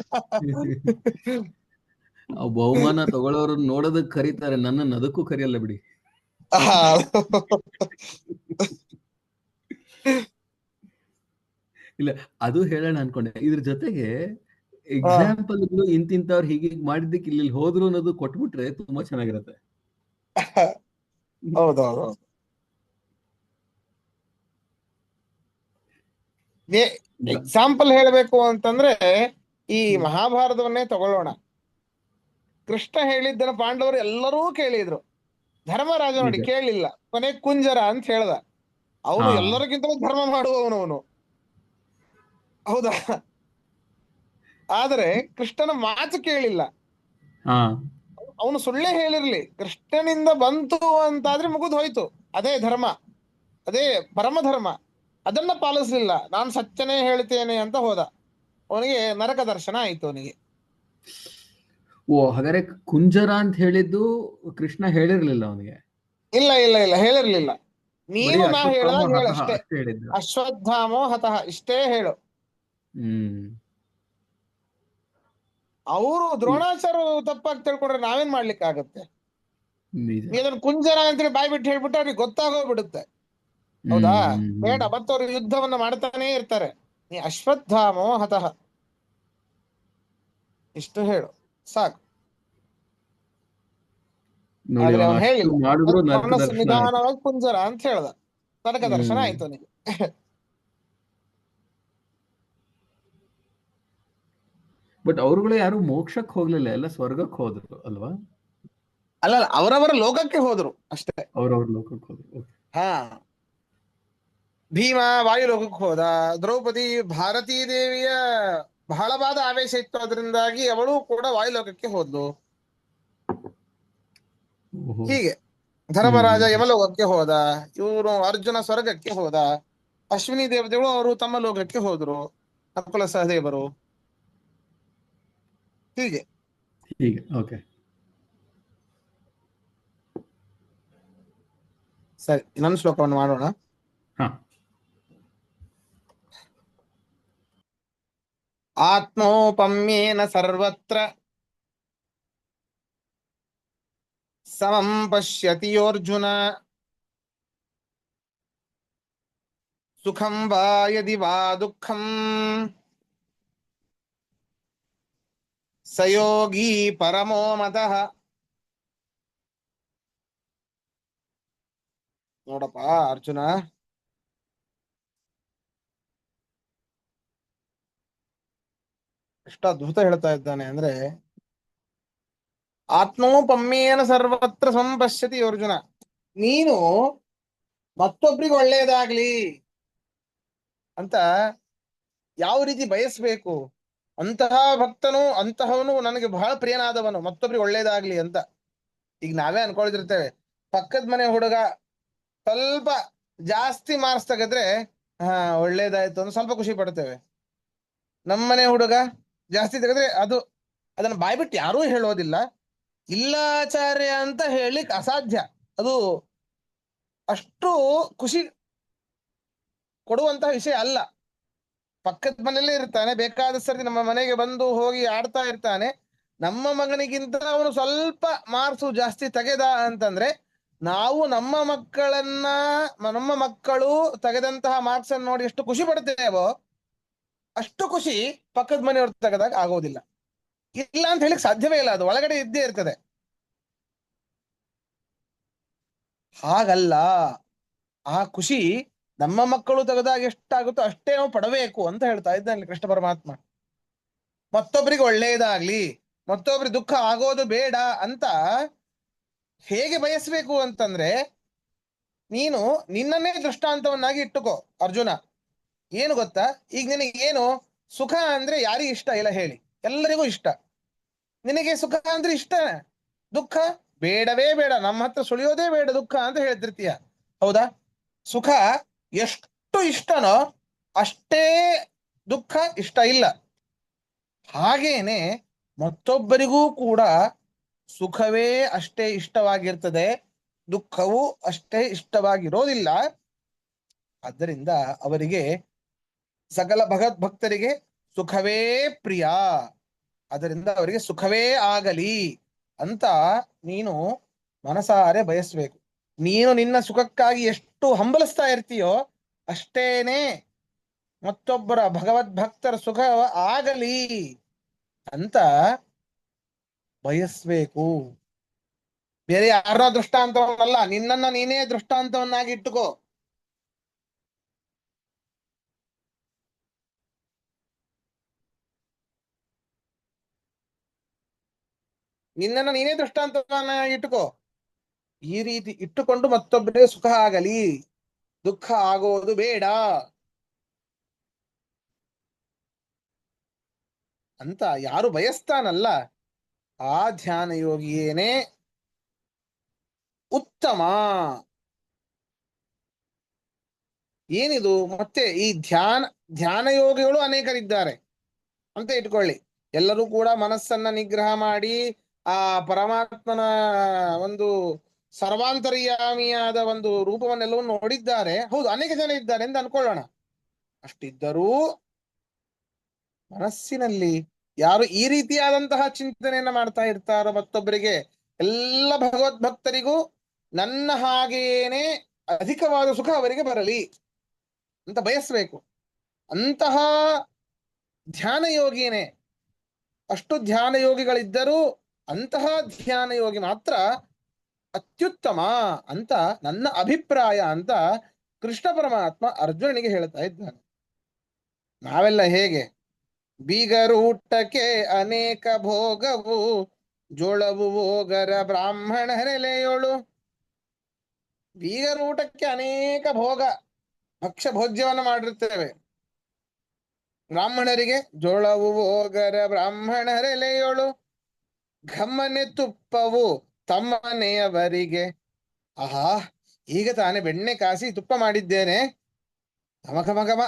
ಬಹುಮಾನ ತಗೊಳ್ಳೋರು ನೋಡೋದಕ್ಕೆ ಕರೀತಾರೆ, ನನ್ನನ್ನು ಅದಕ್ಕೂ ಕರೆಯಲ್ಲ ಬಿಡಿ. ಇಲ್ಲ, ಅದು ಹೇಳೋಣ ಅನ್ಕೊಂಡೆ. ಇದ್ರ ಜೊತೆಗೆ ಎಕ್ಸಾಂಪಲ್ಗಳು ಇಂತಿಂತವ್ರು ಹೀಗೆ ಮಾಡಿದ್ದಕ್ಕೆ ಇಲ್ಲಿ ಹೋದ್ರು ಅನ್ನೋದು ಕೊಟ್ಬಿಟ್ರೆ ತುಂಬಾ ಚೆನ್ನಾಗಿರುತ್ತೆ. ಹೌದೌದು. ಎಕ್ಸಾಂಪಲ್ ಹೇಳ್ಬೇಕು ಅಂತಂದ್ರೆ ಈ ಮಹಾಭಾರತವನ್ನೇ ತಗೊಳ್ಳೋಣ. ಕೃಷ್ಣ ಹೇಳಿದ್ದನ್ನ ಪಾಂಡವರು ಎಲ್ಲರೂ ಕೇಳಿದ್ರು, ಧರ್ಮರಾಜ ನೋಡಿ ನಿಜ. ಕೇಳಲಿಲ್ಲ, ಕೊನೆ ಕುಂಜರ ಅಂತ ಹೇಳ್ದ. ಅವನು ಹಾ ಎಲ್ಲರಿಗಿಂತಲೂ ಧರ್ಮ ಮಾಡುವವನು ಅವನು, ಹೌದಾ? ಆದರೆ ಕೃಷ್ಣನ ಮಾತು ಕೇಳಿಲ್ಲ. ಹಾ ಅವನು ಸುಳ್ಳೇ ಹೇಳಿರ್ಲಿ, ಕೃಷ್ಣನಿಂದ ಬಂತು ಅಂತಾದ್ರೆ ಮುಗಿದು ಹೋಯ್ತು. ಅದೇ ಧರ್ಮ, ಅದೇ ಪರಮ ಧರ್ಮ. ಅದನ್ನ ಪಾಲಿಸ್ಲಿಲ್ಲ. ನಾನು ಸತ್ಯನೇ ಹೇಳ್ತೇನೆ ಅಂತ ಹೋದ, ಅವನಿಗೆ ನರಕ ದರ್ಶನ ಆಯ್ತು ಅವನಿಗೆ. ಓ ಹಾಗಾದ್ರೆ ಕುಂಜರ ಅಂತ ಹೇಳಿದ್ದು ಕೃಷ್ಣ ಹೇಳಿರ್ಲಿಲ್ಲ ಅವನಿಗೆ, ಇಲ್ಲ ಇಲ್ಲ ಇಲ್ಲ, ಹೇಳಿರ್ಲಿಲ್ಲ. ಬರೀ ನೀನು ನಾ ಅಶ್ವತ್ಥಾಮ ಹೇಳ್ದಾಗ ಹತಃ ಹೇಳಷ್ಟೇ, ಅಷ್ಟೇ ಹೇಳಿದ್ದ. ಅಶ್ವತ್ಥಾಮೋ ಹತಃ ಇಷ್ಟೇ ಹೇಳು. ಹ್ಮ್ ಅವರು ದ್ರೋಣಾಚಾರ್ಯ ತಪ್ಪಾಗಿ ತಿಳ್ಕೊಂಡ್ರೆ ನಾವೇನ್ ಮಾಡ್ಲಿಕ್ಕೆ ಆಗತ್ತೆ? ನಿಜ. ನೀ ಅದನ್ನ ಕುಂಜರ ಅಂತೇಳಿ ಬಾಯ್ ಬಿಟ್ಟು ಹೇಳ್ಬಿಟ್ಟು ಅವ್ರಿಗೆ ಗೊತ್ತಾಗೋಗ್ಬಿಡುತ್ತೆ, ಹೌದಾ? ಬೇಡ, ಮತ್ತೆ ಅವ್ರು ಯುದ್ಧವನ್ನ ಮಾಡ್ತಾನೆ ಇರ್ತಾರೆ. ನೀ ಅಶ್ವತ್ಥಾಮೋ ಹತಃ ಇಷ್ಟು ಹೇಳು ಸಾಕು. ನೋಡಿ ಆದ್ರೆ ಅವನು ಅವನು ಅಷ್ಟು ಹೇಳಿಲ್ಲ, ಮಾಡಿದ್ರು ನರಕ ಮನಸ್ಸು ದರ್ಶನ ಆಯ್ತು. ನಿಧಾನವಾಗಿ ಕುಂಜರ ಅಂತ ಹೇಳ್ದ, ನರಕ ದರ್ಶನ ಆಯ್ತು ಅವನಿಗೆ. ಬಟ್ ಅವ್ರುಗಳು ಯಾರು ಮೋಕ್ಷಕ್ಕೆ ಹೋಗ್ಲಿಲ್ಲ, ಎಲ್ಲ ಸ್ವರ್ಗಕ್ಕೆ ಹೋದ್ರು ಅಲ್ವಾ? ಅಲ್ಲ, ಅವರವರ ಲೋಕಕ್ಕೆ ಹೋದ್ರು ಅಷ್ಟೇ. ಅವ್ರವ್ರ ಲೋಕಕ್ಕೆ ಹೋದ್ರು. Okay. ಹಾ, ಭೀಮ ವಾಯುಲೋಕಕ್ಕೆ ಹೋದ. ದ್ರೌಪದಿ ಭಾರತೀ ದೇವಿಯ ಬಹಳವಾದ ಆವೇಶ ಇತ್ತು, ಅದರಿಂದಾಗಿ ಅವಳು ಕೂಡ ವಾಯುಲೋಕಕ್ಕೆ ಹೋದ್ಲು. ಓಹೋ. ಹೀಗೆ ಧರ್ಮರಾಜ ಹ್ಮ್. ಯಮಲೋಕಕ್ಕೆ ಹೋದ, ಇವರು ಅರ್ಜುನ ಸ್ವರ್ಗಕ್ಕೆ ಹೋದ, ಅಶ್ವಿನಿ ದೇವತೆಗಳು ಅವರು ತಮ್ಮ ಲೋಕಕ್ಕೆ ಹೋದ್ರು, ನಕುಲ ಸಹದೇವರು. ಹೀಗೆ ಹೀಗೆ ಓಕೆ. ಸರಿ, ಇನ್ನೊಂದು ಶ್ಲೋಕವನ್ನು ಮಾಡೋಣ. ಹಾ ಆತ್ಮೋಪಮ್ಯೇನ ಸರ್ವತ್ರ ಸಮಂ ಪಶ್ಯತಿ ಯೋರ್ಜುನ, ಸುಖಂ ವಾ ಯದಿ ವಾ ದುಃಖಂ ಸಯೋಗಿ ಪರಮೋ ಮತಃ. ನೋಡಪ್ಪ ಅರ್ಜುನ, ಎಷ್ಟು ಅದ್ಭುತ ಹೇಳ್ತಾ ಇದ್ದಾನೆ ಅಂದ್ರೆ, ಆತ್ಮೋಪಮ್ಯೇನ ಸರ್ವತ್ರ ಸಂಪಶ್ಯತಿ ಅರ್ಜುನ, ನೀನು ಮತ್ತೊಬ್ರಿಗೆ ಒಳ್ಳೇದಾಗ್ಲಿ ಅಂತ ಯಾವ ರೀತಿ ಬಯಸ್ಬೇಕು, ಅಂತಹ ಭಕ್ತನು ಅಂತಹವನು ನನಗೆ ಬಹಳ ಪ್ರಿಯನಾದವನು, ಮತ್ತೊಬ್ರಿಗೆ ಒಳ್ಳೇದಾಗ್ಲಿ ಅಂತ. ಈಗ ನಾವೇ ಅನ್ಕೊಳ್ತಿರ್ತೇವೆ, ಪಕ್ಕದ ಮನೆ ಹುಡುಗ ಸ್ವಲ್ಪ ಜಾಸ್ತಿ ಮಾರ್ಕ್ಸ್ ತೆಗೆದ್ರೆ ಹಾ ಒಳ್ಳೇದಾಯ್ತು ಅಂತ ಸ್ವಲ್ಪ ಖುಷಿ ಪಡ್ತೇವೆ. ನಮ್ಮನೆ ಹುಡುಗ ಜಾಸ್ತಿ ತೆಗೆದ್ರೆ ಅದನ್ನ ಬಾಯ್ಬಿಟ್ಟು ಯಾರೂ ಹೇಳೋದಿಲ್ಲ, ಇಲ್ಲಾಚಾರ್ಯ ಅಂತ ಹೇಳಿಕ್ ಅಸಾಧ್ಯ. ಅದು ಅಷ್ಟು ಖುಷಿ ಕೊಡುವಂತಹ ವಿಷಯ ಅಲ್ಲ. ಪಕ್ಕದ ಮನೆಯಲ್ಲೇ ಇರ್ತಾನೆ, ಬೇಕಾದ ಸರ್ತಿ ನಮ್ಮ ಮನೆಗೆ ಬಂದು ಹೋಗಿ ಆಡ್ತಾ ಇರ್ತಾನೆ. ನಮ್ಮ ಮಗನಿಗಿಂತ ಅವನು ಸ್ವಲ್ಪ ಮಾರ್ಕ್ಸು ಜಾಸ್ತಿ ತೆಗೆದ ಅಂತಂದ್ರೆ, ನಾವು ನಮ್ಮ ಮಕ್ಕಳು ತೆಗೆದಂತಹ ಮಾರ್ಕ್ಸ್ ಅನ್ನು ನೋಡಿ ಎಷ್ಟು ಖುಷಿ ಪಡ್ತೇವೋ, ಅಷ್ಟು ಖುಷಿ ಪಕ್ಕದ ಮನೆಯವ್ರು ತೆಗೆದಾಗ ಆಗೋದಿಲ್ಲ. ಇಲ್ಲ ಅಂತ ಹೇಳಿಕ್ ಸಾಧ್ಯವೇ ಇಲ್ಲ, ಅದು ಒಳಗಡೆ ಇದ್ದೇ ಇರ್ತದೆ. ಹಾಗಲ್ಲ, ಆ ಖುಷಿ ನಮ್ಮ ಮಕ್ಕಳು ತೆಗೆದಾಗ ಎಷ್ಟಾಗುತ್ತೋ ಅಷ್ಟೇ ನಾವು ಪಡಬೇಕು ಅಂತ ಹೇಳ್ತಾ ಇದ್ದಾನೆ ಕೃಷ್ಣ ಪರಮಾತ್ಮ. ಮತ್ತೊಬ್ಬರಿಗೆ ಒಳ್ಳೆಯದಾಗ್ಲಿ, ಮತ್ತೊಬ್ರಿಗೆ ದುಃಖ ಆಗೋದು ಬೇಡ ಅಂತ ಹೇಗೆ ಬಯಸ್ಬೇಕು ಅಂತಂದ್ರೆ, ನೀನು ನಿನ್ನನ್ನೇ ದೃಷ್ಟಾಂತವನ್ನಾಗಿ ಇಟ್ಟುಕೋ ಅರ್ಜುನ. ಏನು ಗೊತ್ತಾ, ಈಗ ನಿನಗೆ ಏನು ಸುಖ ಅಂದ್ರೆ ಯಾರಿಗೆ ಇಷ್ಟ ಇಲ್ಲ ಹೇಳಿ? ಎಲ್ಲರಿಗೂ ಇಷ್ಟ. ನಿನಗೆ ಸುಖ ಅಂದ್ರೆ ಇಷ್ಟ, ದುಃಖ ಬೇಡವೇ ಬೇಡ, ನಮ್ಮ ಹತ್ರ ಸುಳಿಯೋದೇ ಬೇಡ ದುಃಖ ಅಂತ ಹೇಳ್ತಿರ್ತೀಯ, ಹೌದಾ? ಸುಖ ಎಷ್ಟು ಇಷ್ಟನೋ ಅಷ್ಟೇ ದುಃಖ ಇಷ್ಟ ಇಲ್ಲ. ಹಾಗೇನೆ ಮತ್ತೊಬ್ಬರಿಗೂ ಕೂಡ ಸುಖವೇ ಅಷ್ಟೇ ಇಷ್ಟವಾಗಿರ್ತದೆ, ದುಃಖವೂ ಅಷ್ಟೇ ಇಷ್ಟವಾಗಿರೋದಿಲ್ಲ. ಆದ್ದರಿಂದ ಅವರಿಗೆ, ಸಕಲ ಭಗವದ್ಭಕ್ತರಿಗೆ ಸುಖವೇ ಪ್ರಿಯ, ಅದರಿಂದ ಅವರಿಗೆ ಸುಖವೇ ಆಗಲಿ ಅಂತ ನೀನು ಮನಸಾರೆ ಬಯಸ್ಬೇಕು. ನೀನು ನಿನ್ನ ಸುಖಕ್ಕಾಗಿ ಎಷ್ಟು ಹಂಬಲಿಸ್ತಾ ಇರ್ತೀಯೋ ಅಷ್ಟೇನೆ ಮತ್ತೊಬ್ಬರ ಭಗವದ್ಭಕ್ತರ ಸುಖ ಆಗಲಿ ಅಂತ ಬಯಸ್ಬೇಕು. ಬೇರೆ ಯಾರ ದೃಷ್ಟಾಂತವನ್ನಲ್ಲ, ನಿನ್ನನ್ನ ನೀನೇ ದೃಷ್ಟಾಂತವನ್ನಾಗಿ ಇಟ್ಟುಕೋ. ನಿನ್ನನ್ನ ನೀನೇ ದೃಷ್ಟಾಂತವನ್ನಾಗಿ ಇಟ್ಟುಕೋ. ಈ ರೀತಿ ಇಟ್ಟುಕೊಂಡು ಮತ್ತೊಬ್ಬರಿಗೆ ಸುಖ ಆಗಲಿ, ದುಃಖ ಆಗೋದು ಬೇಡ ಅಂತ ಯಾರು ಬಯಸ್ತಾನಲ್ಲ ಆ ಧ್ಯಾನ ಯೋಗಿಯೇನೇ ಉತ್ತಮ. ಏನಿದು ಮತ್ತೆ ಈ ಧ್ಯಾನ ಯೋಗಿಗಳು ಅನೇಕರಿದ್ದಾರೆ ಅಂತ ಇಟ್ಕೊಳ್ಳಿ. ಎಲ್ಲರೂ ಕೂಡ ಮನಸ್ಸನ್ನ ನಿಗ್ರಹ ಮಾಡಿ ಆ ಪರಮಾತ್ಮನ ಒಂದು ಸರ್ವಾಂತರ್ಯಾಮಿಯಾದ ಒಂದು ರೂಪವನ್ನೆಲ್ಲವೂ ನೋಡಿದ್ದಾರೆ. ಹೌದು, ಅನೇಕ ಜನ ಇದ್ದಾರೆ ಎಂದು ಅನ್ಕೊಳ್ಳೋಣ. ಅಷ್ಟಿದ್ದರೂ ಮನಸ್ಸಿನಲ್ಲಿ ಯಾರು ಈ ರೀತಿಯಾದಂತಹ ಚಿಂತನೆಯನ್ನ ಮಾಡ್ತಾ ಇರ್ತಾರೋ ಮತ್ತೊಬ್ಬರಿಗೆ, ಎಲ್ಲ ಭಗವದ್ಭಕ್ತರಿಗೂ ನನ್ನ ಹಾಗೇನೆ ಅಧಿಕವಾದ ಸುಖ ಅವರಿಗೆ ಬರಲಿ ಅಂತ ಬಯಸ್ಬೇಕು. ಅಂತಹ ಧ್ಯಾನ ಯೋಗಿನೇ, ಅಷ್ಟು ಧ್ಯಾನ ಯೋಗಿಗಳಿದ್ದರೂ ಅಂತಹ ಧ್ಯಾನ ಯೋಗಿ ಮಾತ್ರ ಅತ್ಯುತ್ತಮ ಅಂತ ನನ್ನ ಅಭಿಪ್ರಾಯ ಅಂತ ಕೃಷ್ಣ ಪರಮಾತ್ಮ ಅರ್ಜುನನಿಗೆ ಹೇಳ್ತಾ ಇದ್ದಾನೆ. ನಾವೆಲ್ಲ ಹೇಗೆ ಬೀಗರೂಟಕ್ಕೆ ಅನೇಕ ಭೋಗವು ಜೋಳವು ಹೋಗರ ಬ್ರಾಹ್ಮಣರೆಲೆಯೋಳು. ಬೀಗರೂಟಕ್ಕೆ ಅನೇಕ ಭೋಗ, ಭಕ್ಷ್ಯ ಭೋಜ್ಯವನ್ನು ಮಾಡಿರ್ತೇವೆ. ಬ್ರಾಹ್ಮಣರಿಗೆ ಜೋಳವು ಹೋಗರ ಬ್ರಾಹ್ಮಣರೆಲೆಯೋಳು, ಘಮ್ಮನೆ ತುಪ್ಪವು ತಮ್ಮನೆಯವರಿಗೆ. ಆಹಾ, ಈಗ ತಾನೇ ಬೆಣ್ಣೆ ಕಾಸಿ ತುಪ್ಪ ಮಾಡಿದ್ದೇನೆ, ಘಮ ಘಮ ಘಮ.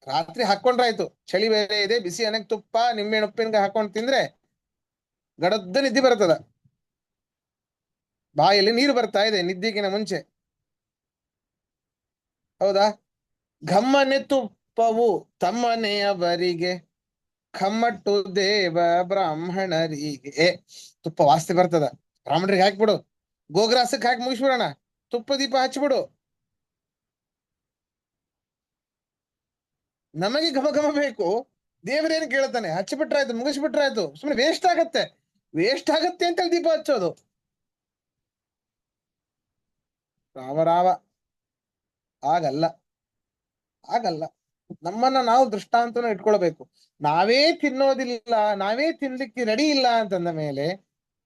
ರಾತ್ರಿ ಹಾಕೊಂಡ್ರಾಯ್ತು, ಚಳಿ ಬೇರೆ ಇದೆ, ಬಿಸಿ ಅನೆಕ್ ತುಪ್ಪ ನಿಂಬೆಹಣ್ಣು ಉಪ್ಪಿನಕಾಯಿ ಹಾಕೊಂಡು ತಿಂದ್ರೆ ಗಡದ್ದ ನಿದ್ದೆ ಬರ್ತದ. ಬಾಯಲ್ಲಿ ನೀರು ಬರ್ತಾ ಇದೆ ನಿದ್ದೆಗಿನ ಮುಂಚೆ, ಹೌದಾ? ಘಮ್ಮನೆ ತುಪ್ಪವು ತಮ್ಮನೆಯವರಿಗೆ, ಖಮ್ಮಟ್ಟು ದೇವ ಬ್ರಾಹ್ಮಣರಿಗೆ. ತುಪ್ಪ ವಾಸ್ತೆ ಬರ್ತದ, ಬ್ರಾಹ್ಮಣರಿಗೆ ಹಾಕ್ಬಿಡು, ಗೋಗ್ರಾಸಕ್ಕೆ ಹಾಕಿ ಮುಗಿಸ್ಬಿಡೋಣ, ತುಪ್ಪ ದೀಪ ಹಚ್ಬಿಡು. ನಮಗೆ ಘಮ ಘಮ ಬೇಕು, ದೇವರೇನು ಕೇಳ್ತಾನೆ, ಹಚ್ಚಿಬಿಟ್ರಾಯ್ತು, ಮುಗಿಸ್ಬಿಟ್ರಾಯ್ತು. ಸುಮ್ಮನೆ ವೇಸ್ಟ್ ಆಗತ್ತೆ ಅಂತ ದೀಪ ಹಚ್ಚೋದು. ರಾಮ ಆಗಲ್ಲ. ನಮ್ಮನ್ನ ನಾವು ದೃಷ್ಟಾಂತನ ಇಟ್ಕೊಳ್ಬೇಕು. ನಾವೇ ತಿನ್ನೋದಿಲ್ಲ, ನಾವೇ ತಿನ್ಲಿಕ್ಕೆ ರೆಡಿ ಇಲ್ಲ ಅಂತಂದ ಮೇಲೆ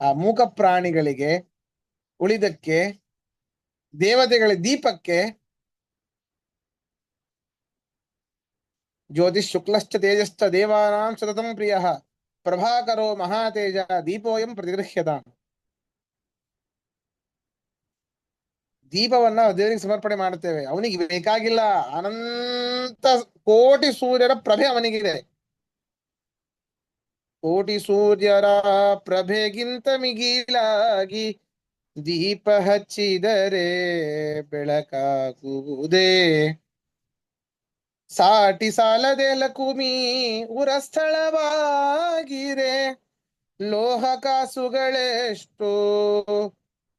ಆ ಮೂಕ ಪ್ರಾಣಿಗಳಿಗೆ, ಉಳಿದಕ್ಕೆ, ದೇವತೆಗಳ ದೀಪಕ್ಕೆ, ಜ್ಯೋತಿಷ್ ಶುಕ್ಲಶ್ಚ ತೇಜಶ್ಚ ದೇವಾನಾಂ ಸತತಂ ಪ್ರಿಯ ಪ್ರಭಾಕರೋ ಮಹಾತೇಜ ದೀಪೋಯಂ ಪ್ರತಿಗೃಹ್ಯತಾಂ. ದೀಪವನ್ನ ದೇವರಿಗೆ ಸಮರ್ಪಣೆ ಮಾಡುತ್ತೇವೆ. ಅವನಿಗೆ ಬೇಕಾಗಿಲ್ಲ, ಅನಂತ ಕೋಟಿ ಸೂರ್ಯರ ಪ್ರಭೆ ಅವನಿಗಿದೆ. ಕೋಟಿ ಸೂರ್ಯರ ಪ್ರಭೆಗಿಂತ ಮಿಗಿಲಾಗಿ ದೀಪ ಹಚ್ಚಿದರೆ ಬೆಳಕಾಗುವುದೇ. ಸಾಟಿ ಸಾಲದೆ ಲಕುಮಿ ಉರಸ್ಥಳವಾಗಿರೆ, ಲೋಹ ಕಾಸುಗಳೆಷ್ಟು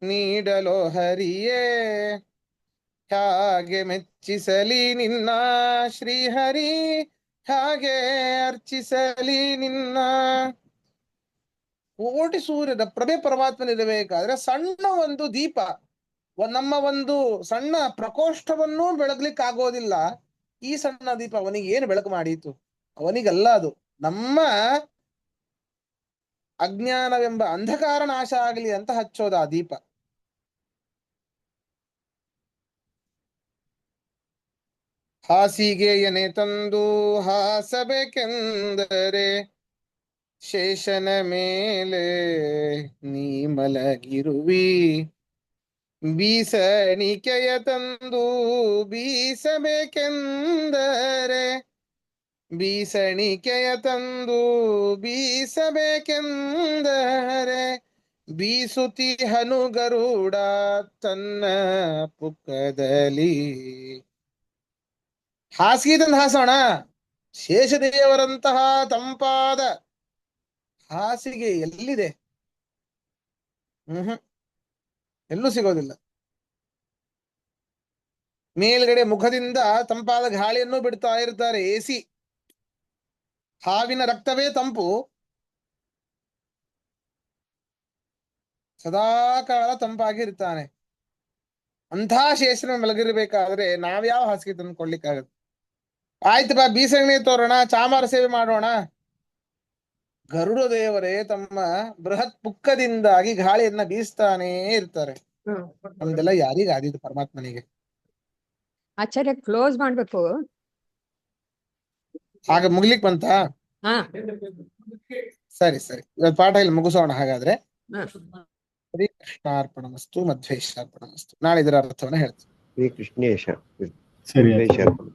ನೀಡಲೋ ಹರಿಯೇ. ಹಾಗೆ ಮೆಚ್ಚಿಸಲಿ ನಿನ್ನ ಶ್ರೀಹರಿ, ಹಾಗೆ ಅರ್ಚಿಸಲಿ ನಿನ್ನ. ಕೋಟಿ ಸೂರ್ಯದ ಪ್ರಭೆ ಪರಮಾತ್ಮನಿರಬೇಕಾದ್ರೆ ಸಣ್ಣ ಒಂದು ದೀಪ, ನಮ್ಮ ಒಂದು ಸಣ್ಣ ಪ್ರಕೋಷ್ಠವನ್ನೂ ಬೆಳಗ್ಲಿಕ್ಕೆ ಆಗೋದಿಲ್ಲ. ಈ ಸಣ್ಣ ದೀಪ ಅವನಿಗೆ ಏನು ಬೆಳಕು ಮಾಡೀತು? ಅವನಿಗಲ್ಲ, ಅದು ನಮ್ಮ ಅಜ್ಞಾನವೆಂಬ ಅಂಧಕಾರ ನಾಶ ಆಗಲಿ ಅಂತ ಹಚ್ಚೋದು ಆ ದೀಪ. ಹಾಸಿಗೆಯನೆ ತಂದು ಹಾಸಬೇಕೆಂದರೆ ಶೇಷನ ಮೇಲೆ ನೀ ಮಲಗಿರುವಿ. ಬೀಸಣಿಕೆಯ ತಂದು ಬೀಸಬೇಕೆಂದರೆ, ಬೀಸಣಿಕೆಯ ತಂದು ಬೀಸಬೇಕೆಂದರೆ ಬೀಸುತಿಹನು ಗರುಡ ತನ್ನ ಪುಕ್ಕದಲ್ಲಿ. ಹಾಸಿಗೆ ತಂದು ಹಾಸೋಣ, ಶೇಷದೇವರಂತಹ ತಂಪಾದ ಹಾಸಿಗೆ ಎಲ್ಲಿದೆ? ಎಲ್ಲೂ ಸಿಗೋದಿಲ್ಲ. ಮೇಲ್ಗಡೆ ಮುಖದಿಂದ ತಂಪಾದ ಗಾಳಿಯನ್ನು ಬಿಡ್ತಾ ಇರ್ತಾರೆ, ಎಸಿ. ಹಾವಿನ ರಕ್ತವೇ ತಂಪು, ಸದಾ ಕಾಲ ತಂಪಾಗಿರ್ತಾನೆ. ಅಂಥ ಶೇಷನ ಮಲಗಿರ್ಬೇಕಾದ್ರೆ ನಾವ್ಯಾವ ಹಾಸಿಗೆ ತಂದ್ಕೊಡ್ಲಿಕ್ಕಾಗತ್ತೆ? ಆಯ್ತು ಬಾ ಬೀಸಣಿ ತೋರೋಣ, ಚಾಮರ ಸೇವೆ ಮಾಡೋಣ. ಗರುಡ ದೇವರೇ ತಮ್ಮ ಬೃಹತ್ ಪುಕ್ಕದಿಂದಾಗಿ ಗಾಳಿಯನ್ನ ಬೀಸ್ತಾನೇ ಇರ್ತಾರೆ. ನಮ್ದೆಲ್ಲ ಯಾರಿಗ ಆದಿದ್ದು? ಪರಮಾತ್ಮನಿಗೆ. ಆಚಾರ್ಯ ಕ್ಲೋಸ್ ಮಾಡ್ಬೇಕು. ಆಗ ಮುಗ್ಲಿಕ್ ಬಂತ? ಹಾ ಸರಿ ಸರಿ, ಇವತ್ತು ಪಾಠ ಇಲ್ಲಿ ಮುಗಿಸೋಣ ಹಾಗಾದ್ರೆ. ಹಾ. ಶ್ರೀ ಕೃಷ್ಣಾರ್ಪಣಮಸ್ತು, ಮಧ್ವೇಶಾರ್ಪಣಮಸ್ತು. ನಾಳೆ ಇದರ ಅರ್ಥವನ್ನ ಹೇಳ್ತೀನಿ. ಶ್ರೀ ಕೃಷ್ಣೇಶ ಸರಿ ಮಧ್ವೇಶ ಆಚಾರ್ಯ. ಅರ್ಪಣ.